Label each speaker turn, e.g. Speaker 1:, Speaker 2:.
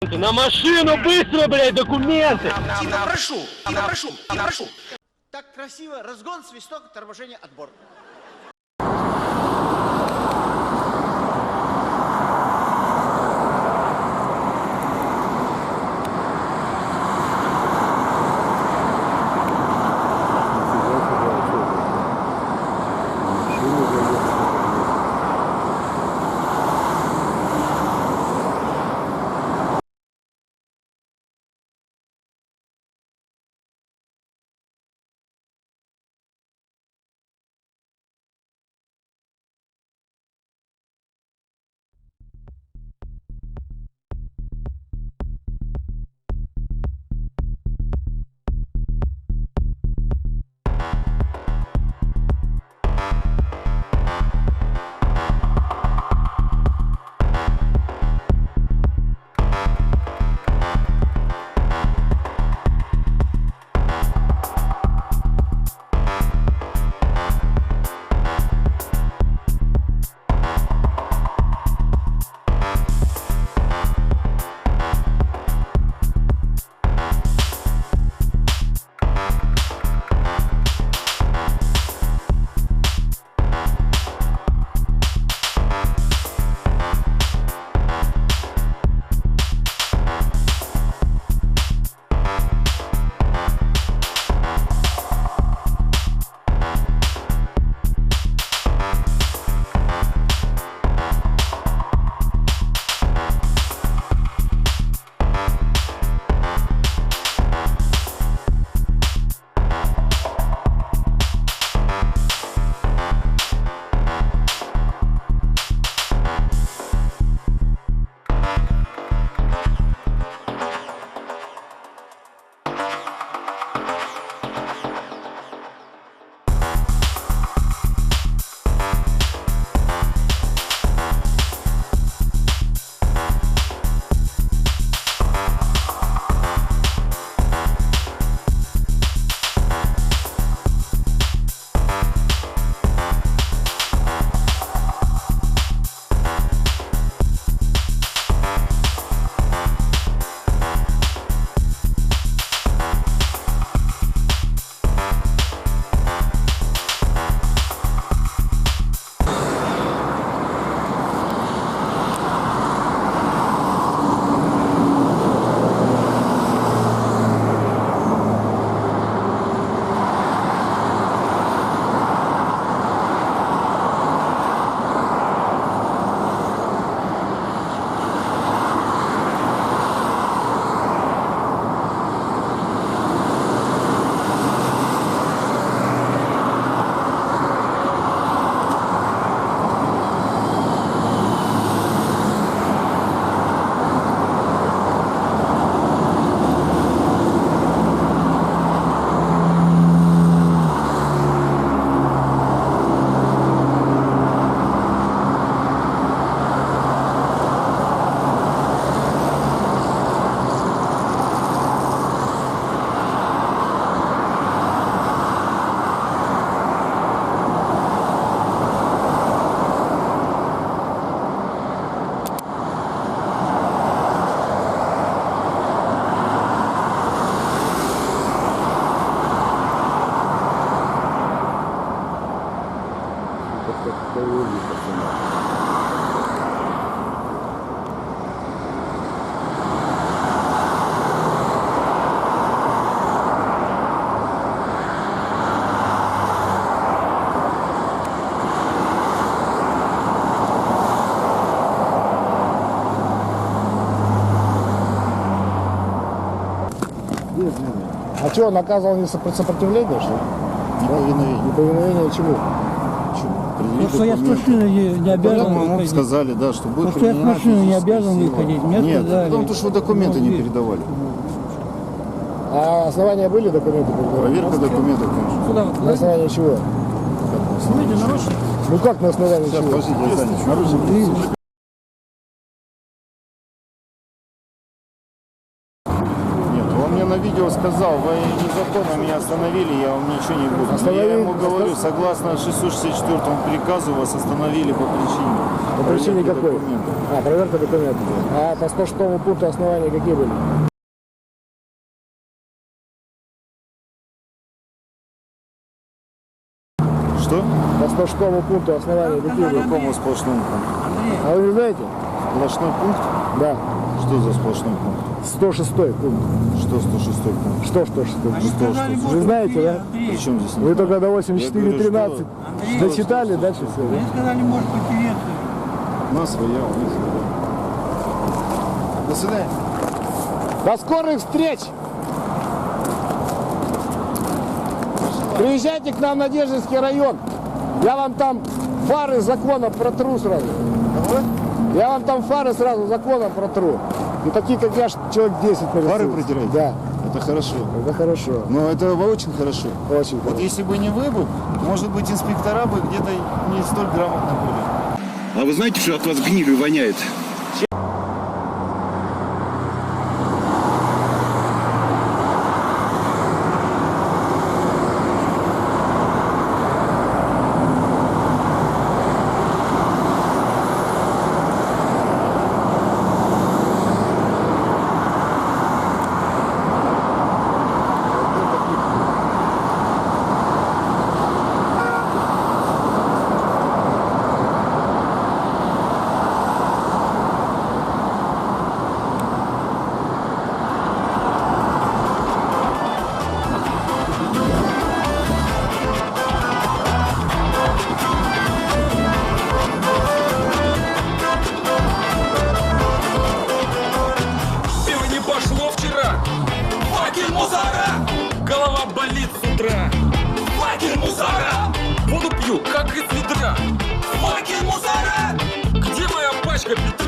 Speaker 1: Документы на машину, быстро, блядь, документы!
Speaker 2: Прошу. Так красиво. Разгон, свисток, торможение, отбор.
Speaker 3: А что, наказывал не сопротивление, что ли?
Speaker 4: Неповиновение.
Speaker 3: Неповиновение чему?
Speaker 5: Ну, что я с машины не обязан
Speaker 4: Потом ему
Speaker 5: выходить.
Speaker 4: сказали, да, что будет
Speaker 5: Потому что я с
Speaker 4: применена
Speaker 5: машины не
Speaker 4: физическая
Speaker 5: обязан
Speaker 4: сила.
Speaker 5: выходить. Мне
Speaker 4: Нет,
Speaker 5: сказали.
Speaker 4: потому что вы документы не передавали.
Speaker 3: А основания были документы?
Speaker 4: Проверка документов, конечно.
Speaker 5: Куда?
Speaker 3: На основании чего?
Speaker 5: Смотрите, нарочно.
Speaker 3: Ну как на основании
Speaker 4: Сейчас,
Speaker 3: чего?
Speaker 4: подождите, я занят. Наручники. Нет, он мне на видео сказал, вы незаконно меня остановили, я вам ничего не буду.
Speaker 3: Остановили?
Speaker 4: Я ему говорю, согласно 664 приказу вас остановили по причине.
Speaker 3: По причине
Speaker 4: проверки
Speaker 3: какой?
Speaker 4: документов.
Speaker 3: А, проверка документов. А по 106 пункту основания какие были?
Speaker 4: Что?
Speaker 3: По 106 пункту основания какие
Speaker 4: По
Speaker 3: были?
Speaker 4: какому сплошному пункту?
Speaker 3: А вы не знаете?
Speaker 4: Сплошной пункт?
Speaker 3: Да.
Speaker 4: Что за сплошной пункт?
Speaker 3: 106 пункт.
Speaker 4: Что 106 пункт?
Speaker 3: Что 106 пункт?
Speaker 4: Что?
Speaker 3: Вы знаете, да?
Speaker 4: При чем здесь?
Speaker 3: Вы только до
Speaker 4: Я
Speaker 3: 84.13
Speaker 4: говорю,
Speaker 3: дочитали, дальше все.
Speaker 5: Мне сказали, может потереться.
Speaker 4: У нас своя, у них своя. До свидания.
Speaker 3: До скорых встреч! Приезжайте к нам в Надеждинский район. Я вам там фары закона протру сразу. Я вам там фары сразу законом протру. И такие, как я, человек 10 нарисую.
Speaker 4: Фары протираете?
Speaker 3: Да,
Speaker 4: Это хорошо.
Speaker 3: это хорошо.
Speaker 4: Но это очень хорошо.
Speaker 3: Очень
Speaker 4: Вот
Speaker 3: хорошо.
Speaker 4: если бы не вы бы, может быть, инспектора бы где-то не столь грамотно были.
Speaker 6: А вы знаете, что от вас гнилью воняет?
Speaker 7: Пиво не пошло вчера. Факел мусора! Голова болит с утра. Факел мусора! Воду пью, как из ведра. Факел мусора! Где моя пачка петра?